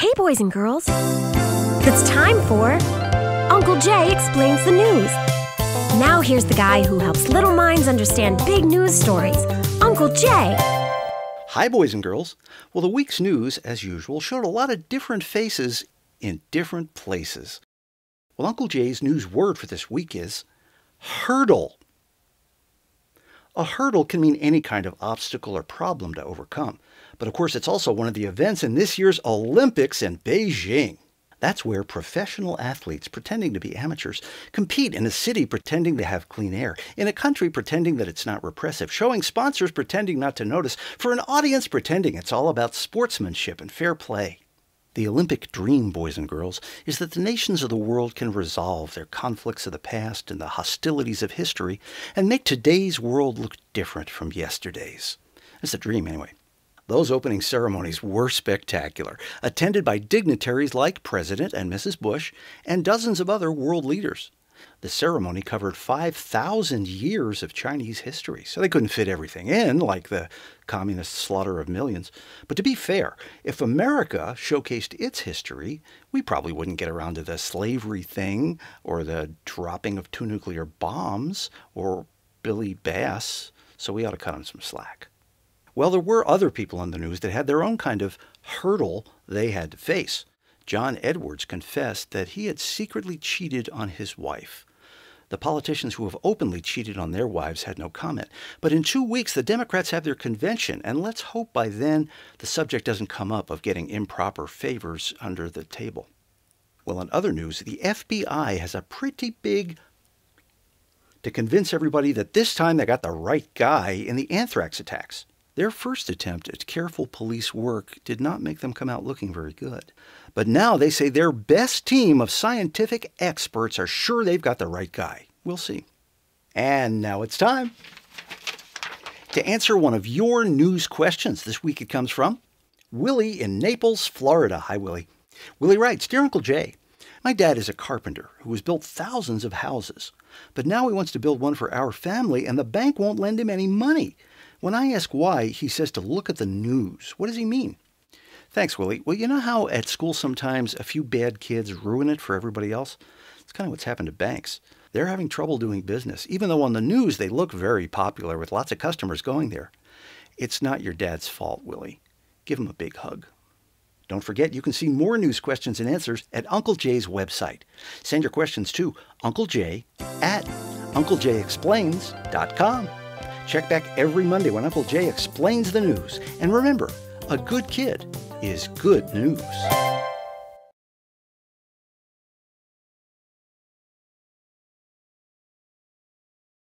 Hey, boys and girls. It's time for Uncle Jay Explains the News. Now here's the guy who helps little minds understand big news stories, Uncle Jay. Hi, boys and girls. Well, the week's news, as usual, showed a lot of different faces in different places. Well, Uncle Jay's news word for this week is hurdle. A hurdle can mean any kind of obstacle or problem to overcome. But of course, it's also one of the events in this year's Olympics in Beijing. That's where professional athletes pretending to be amateurs compete in a city pretending to have clean air, in a country pretending that it's not repressive, showing sponsors pretending not to notice, for an audience pretending it's all about sportsmanship and fair play. The Olympic dream, boys and girls, is that the nations of the world can resolve their conflicts of the past and the hostilities of history and make today's world look different from yesterday's. That's the dream, anyway. Those opening ceremonies were spectacular, attended by dignitaries like President and Mrs. Bush and dozens of other world leaders. The ceremony covered 5,000 years of Chinese history, so they couldn't fit everything in, like the communist slaughter of millions. But to be fair, if America showcased its history, we probably wouldn't get around to the slavery thing, or the dropping of 2 nuclear bombs, or Billy Bass, so we ought to cut him some slack. Well, there were other people in the news that had their own kind of hurdle they had to face. John Edwards confessed that he had secretly cheated on his wife. The politicians who have openly cheated on their wives had no comment. But in 2 weeks, the Democrats have their convention, and let's hope by then the subject doesn't come up of getting improper favors under the table. Well, in other news, the FBI has a pretty big to convince everybody that this time they got the right guy in the Anthrax attacks. Their first attempt at careful police work did not make them come out looking very good. But now they say their best team of scientific experts are sure they've got the right guy. We'll see. And now it's time to answer one of your news questions. This week it comes from Willie in Naples, Florida. Hi, Willie. Willie writes, Dear Uncle Jay, my dad is a carpenter who has built thousands of houses. But now he wants to build one for our family, and the bank won't lend him any money. When I ask why, he says to look at the news. What does he mean? Thanks, Willie. Well, you know how at school sometimes a few bad kids ruin it for everybody else? It's kind of what's happened to banks. They're having trouble doing business, even though on the news they look very popular with lots of customers going there. It's not your dad's fault, Willie. Give him a big hug. Don't forget, you can see more news questions and answers at Uncle Jay's website. Send your questions to Uncle Jay at UncleJayExplains.com. Check back every Monday when Uncle Jay explains the news. And remember, a good kid is good news.